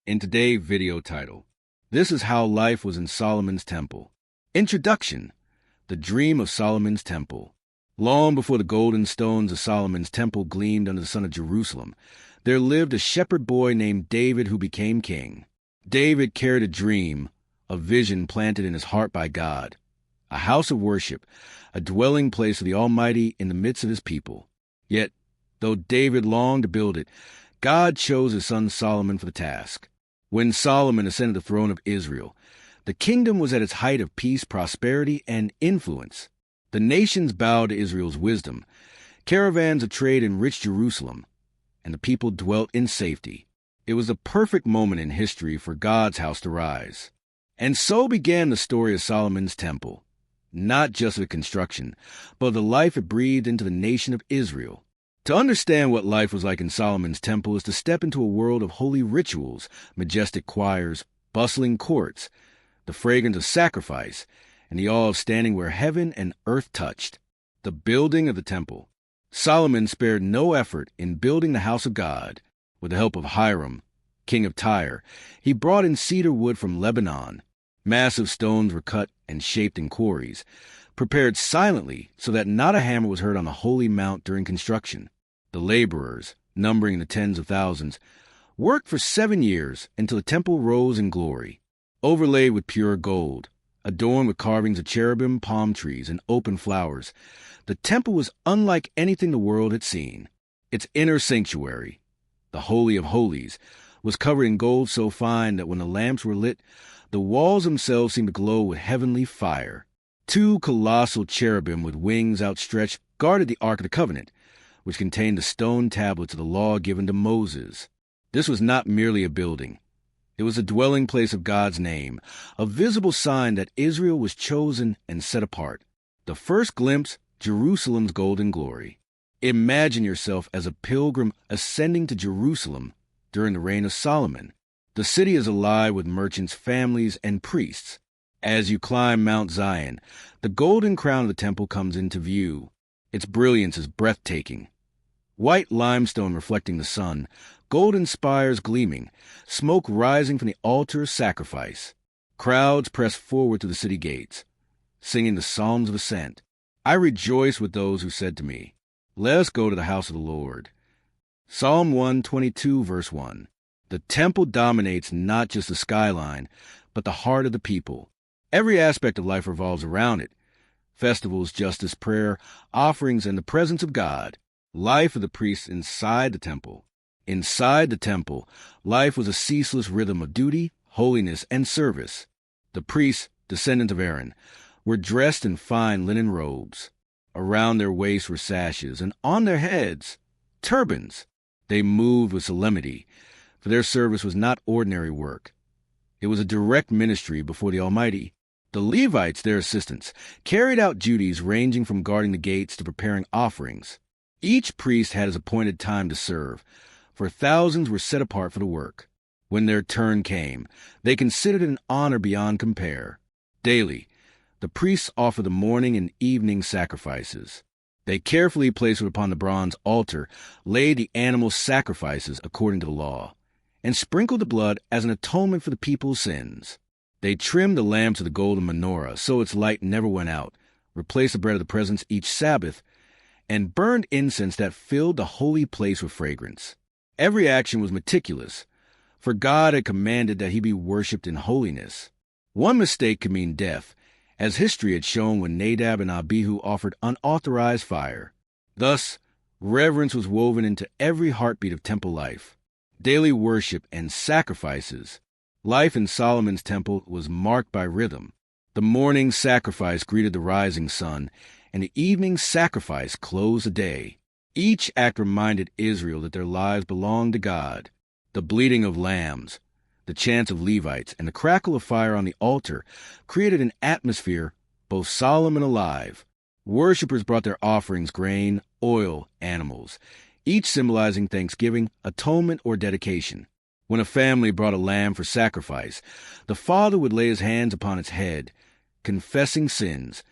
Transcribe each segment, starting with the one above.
In today's video title, this is how life was in Solomon's temple. Introduction: the dream of Solomon's temple. Long before the golden stones of Solomon's temple gleamed under the sun of Jerusalem, there lived a shepherd boy named David who became king. David carried a dream, a vision planted in his heart by God, a house of worship, a dwelling place of the Almighty in the midst of his people. Yet, though David longed to build it, God chose his son Solomon for the task. When Solomon ascended the throne of Israel, the kingdom was at its height of peace, prosperity, and influence. The nations bowed to Israel's wisdom. Caravans of trade enriched Jerusalem, and the people dwelt in safety. It was the perfect moment in history for God's house to rise. And so began the story of Solomon's temple, not just of its construction, but of the life it breathed into the nation of Israel. To understand what life was like in Solomon's temple is to step into a world of holy rituals, majestic choirs, bustling courts, the fragrance of sacrifice, and the awe of standing where heaven and earth touched. The building of the temple. Solomon spared no effort in building the house of God. With the help of Hiram, king of Tyre, he brought in cedar wood from Lebanon. Massive stones were cut and shaped in quarries, prepared silently so that not a hammer was heard on the holy mount during construction. The laborers, numbering in the tens of thousands, worked for 7 years until the temple rose in glory, overlaid with pure gold, adorned with carvings of cherubim, palm trees, and open flowers. The temple was unlike anything the world had seen. Its inner sanctuary, the Holy of Holies, was covered in gold so fine that when the lamps were lit, the walls themselves seemed to glow with heavenly fire. 2 colossal cherubim with wings outstretched guarded the Ark of the Covenant, which contained the stone tablets of the law given to Moses. This was not merely a building. It was a dwelling place of God's name, a visible sign that Israel was chosen and set apart. The first glimpse, Jerusalem's golden glory. Imagine yourself as a pilgrim ascending to Jerusalem during the reign of Solomon. The city is alive with merchants, families, and priests. As you climb Mount Zion, the golden crown of the temple comes into view. Its brilliance is breathtaking. White limestone reflecting the sun, golden spires gleaming, smoke rising from the altar of sacrifice. Crowds press forward to the city gates, singing the psalms of ascent. I rejoice with those who said to me, "Let us go to the house of the Lord." Psalm 122, verse 1. The temple dominates not just the skyline, but the heart of the people. Every aspect of life revolves around it. Festivals, justice, prayer, offerings, and the presence of God. Life of the priests inside the temple. Inside the temple, life was a ceaseless rhythm of duty, holiness, and service. The priests, descendants of Aaron, were dressed in fine linen robes. Around their waists were sashes, and on their heads, turbans. They moved with solemnity, for their service was not ordinary work. It was a direct ministry before the Almighty. The Levites, their assistants, carried out duties ranging from guarding the gates to preparing offerings. Each priest had his appointed time to serve, for thousands were set apart for the work. When their turn came, they considered it an honor beyond compare. Daily, the priests offered the morning and evening sacrifices. They carefully placed it upon the bronze altar, laid the animal sacrifices according to the law, and sprinkled the blood as an atonement for the people's sins. They trimmed the lamps of the golden menorah so its light never went out, replaced the bread of the presence each Sabbath, and burned incense that filled the holy place with fragrance. Every action was meticulous, for God had commanded that he be worshipped in holiness. One mistake could mean death, as history had shown when Nadab and Abihu offered unauthorized fire. Thus, reverence was woven into every heartbeat of temple life. Daily worship and sacrifices. Life in Solomon's temple was marked by rhythm. The morning sacrifice greeted the rising sun, and the evening sacrifice closed the day. Each act reminded Israel that their lives belonged to God. The bleating of lambs, the chants of Levites, and the crackle of fire on the altar created an atmosphere both solemn and alive. Worshippers brought their offerings, grain, oil, animals, each symbolizing thanksgiving, atonement, or dedication. When a family brought a lamb for sacrifice, the father would lay his hands upon its head, confessing sins,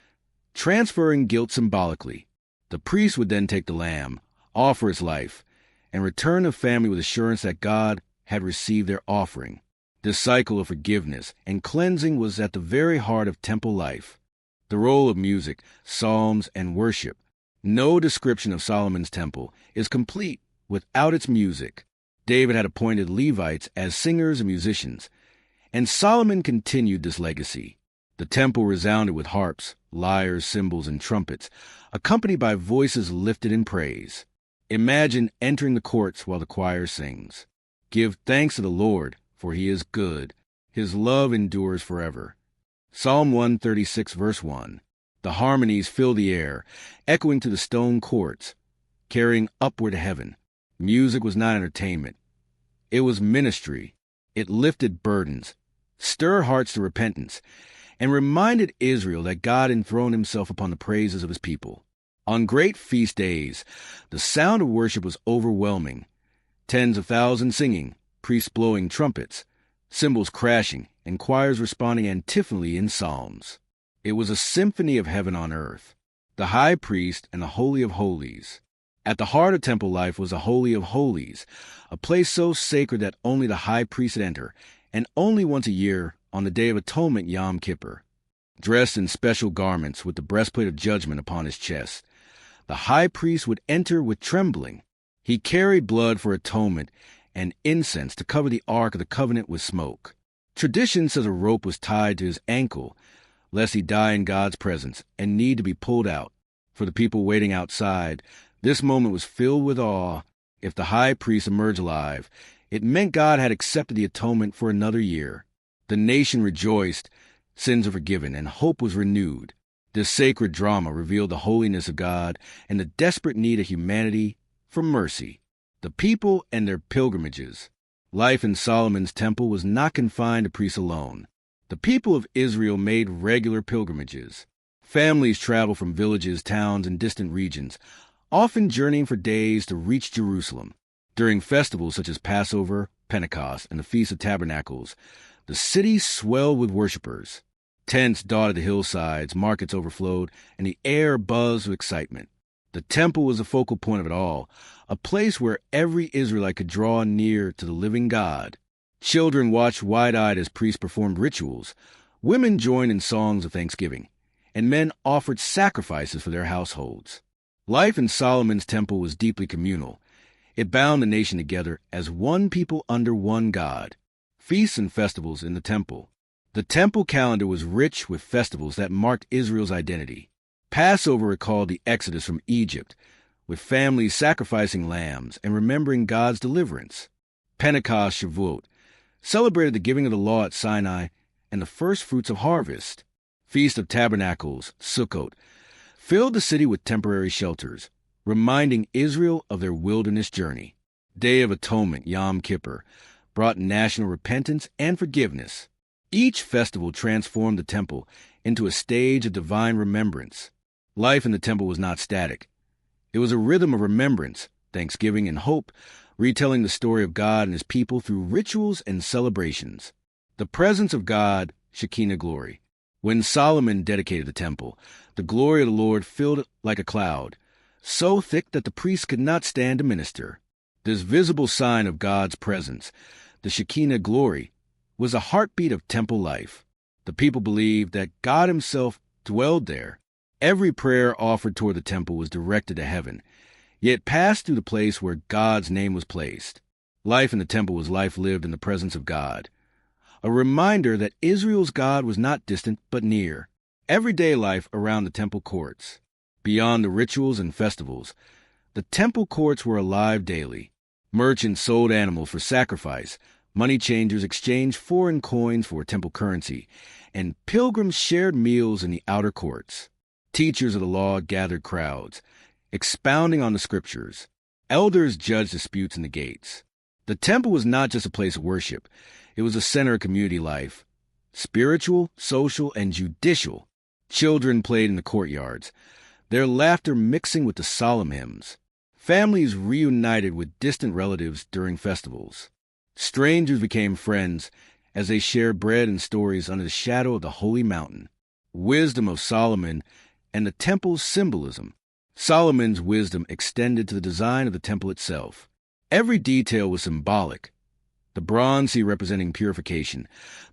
transferring guilt symbolically. The priest would then take the lamb, offer its life, and return the family with assurance that God had received their offering. This cycle of forgiveness and cleansing was at the very heart of temple life. The role of music, psalms, and worship. No description of Solomon's temple is complete without its music. David had appointed Levites as singers and musicians, and Solomon continued this legacy. The temple resounded with harps, lyres, cymbals, and trumpets, accompanied by voices lifted in praise. Imagine entering the courts while the choir sings. Give thanks to the Lord, for he is good. His love endures forever. Psalm 136, verse 1. The harmonies fill the air, echoing to the stone courts, carrying upward to heaven. Music was not entertainment. It was ministry. It lifted burdens, stirred hearts to repentance, and reminded Israel that God enthroned himself upon the praises of his people. On great feast days, the sound of worship was overwhelming. Tens of thousands singing, priests blowing trumpets, cymbals crashing, and choirs responding antiphonally in psalms. It was a symphony of heaven on earth. The high priest and the Holy of Holies. At the heart of temple life was the Holy of Holies, a place so sacred that only the high priest would enter, and only once a year on the Day of Atonement, Yom Kippur. Dressed in special garments with the breastplate of judgment upon his chest, the high priest would enter with trembling. He carried blood for atonement and incense to cover the Ark of the Covenant with smoke. Tradition says a rope was tied to his ankle, lest he die in God's presence and need to be pulled out. For the people waiting outside, this moment was filled with awe. If the high priest emerged alive, it meant God had accepted the atonement for another year. The nation rejoiced, sins were forgiven, and hope was renewed. This sacred drama revealed the holiness of God and the desperate need of humanity for mercy. The people and their pilgrimages. Life in Solomon's temple was not confined to priests alone. The people of Israel made regular pilgrimages. Families traveled from villages, towns, and distant regions, often journeying for days to reach Jerusalem. During festivals such as Passover, Pentecost, and the Feast of Tabernacles, the city swelled with worshipers. Tents dotted the hillsides, markets overflowed, and the air buzzed with excitement. The temple was the focal point of it all, a place where every Israelite could draw near to the living God. Children watched wide-eyed as priests performed rituals. Women joined in songs of thanksgiving, and men offered sacrifices for their households. Life in Solomon's temple was deeply communal. It bound the nation together as one people under one God. Feasts and festivals in the temple. The temple calendar was rich with festivals that marked Israel's identity. Passover recalled the Exodus from Egypt, with families sacrificing lambs and remembering God's deliverance. Pentecost, Shavuot, celebrated the giving of the law at Sinai and the first fruits of harvest. Feast of Tabernacles, Sukkot, filled the city with temporary shelters, reminding Israel of their wilderness journey. Day of Atonement, Yom Kippur, brought national repentance and forgiveness. Each festival transformed the temple into a stage of divine remembrance. Life in the temple was not static. It was a rhythm of remembrance, thanksgiving, and hope, retelling the story of God and his people through rituals and celebrations. The presence of God, Shekinah glory. When Solomon dedicated the temple, the glory of the Lord filled it like a cloud, so thick that the priests could not stand to minister. This visible sign of God's presence, the Shekinah glory, was a heartbeat of temple life. The people believed that God himself dwelled there. Every prayer offered toward the temple was directed to heaven, yet passed through the place where God's name was placed. Life in the temple was life lived in the presence of God, a reminder that Israel's God was not distant but near. Everyday life around the temple courts. Beyond the rituals and festivals, the temple courts were alive daily. Merchants sold animals for sacrifice, money changers exchanged foreign coins for temple currency, and pilgrims shared meals in the outer courts. Teachers of the law gathered crowds, expounding on the scriptures. Elders judged disputes in the gates. The temple was not just a place of worship. It was a center of community life. Spiritual, social, and judicial. Children played in the courtyards, their laughter mixing with the solemn hymns. Families reunited with distant relatives during festivals. Strangers became friends as they shared bread and stories under the shadow of the holy mountain. Wisdom of Solomon and the temple's symbolism. Solomon's wisdom extended to the design of the temple itself. Every detail was symbolic. the bronze sea representing purification,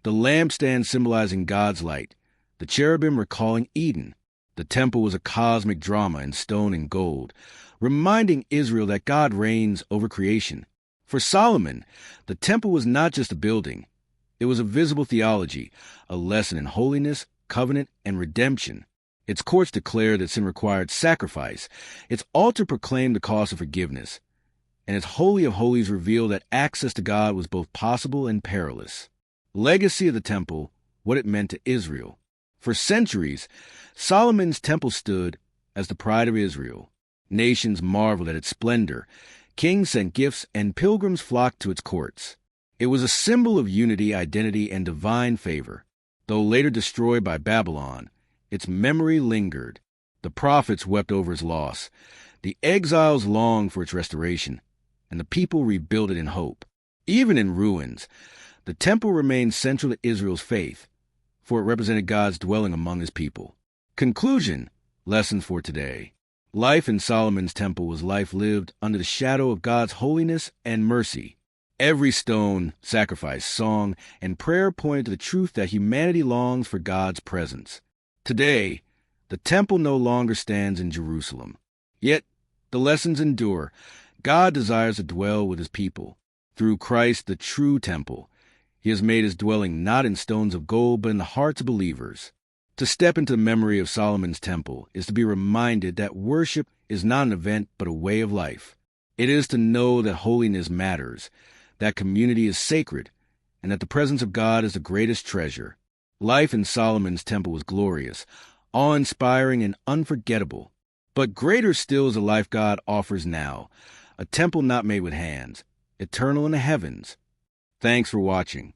the lampstand symbolizing God's light, the cherubim recalling Eden. The temple was a cosmic drama in stone and gold, reminding Israel that God reigns over creation. For Solomon, the temple was not just a building. It was a visible theology, a lesson in holiness, covenant, and redemption. Its courts declared that sin required sacrifice. Its altar proclaimed the cost of forgiveness. And its Holy of Holies revealed that access to God was both possible and perilous. Legacy of the temple, what it meant to Israel. For centuries, Solomon's temple stood as the pride of Israel. Nations marveled at its splendor. Kings sent gifts, and pilgrims flocked to its courts. It was a symbol of unity, identity, and divine favor. Though later destroyed by Babylon, its memory lingered. The prophets wept over its loss. The exiles longed for its restoration, and the people rebuilt it in hope. Even in ruins, the temple remained central to Israel's faith, for it represented God's dwelling among his people. Conclusion, lessons for today. Life in Solomon's temple was life lived under the shadow of God's holiness and mercy. Every stone, sacrifice, song, and prayer pointed to the truth that humanity longs for God's presence. Today, the temple no longer stands in Jerusalem. Yet, the lessons endure. God desires to dwell with his people. Through Christ, the true temple, he has made his dwelling not in stones of gold, but in the hearts of believers. To step into the memory of Solomon's temple is to be reminded that worship is not an event, but a way of life. It is to know that holiness matters, that community is sacred, and that the presence of God is the greatest treasure. Life in Solomon's temple was glorious, awe-inspiring, and unforgettable. But greater still is the life God offers now, a temple not made with hands, eternal in the heavens. Thanks for watching.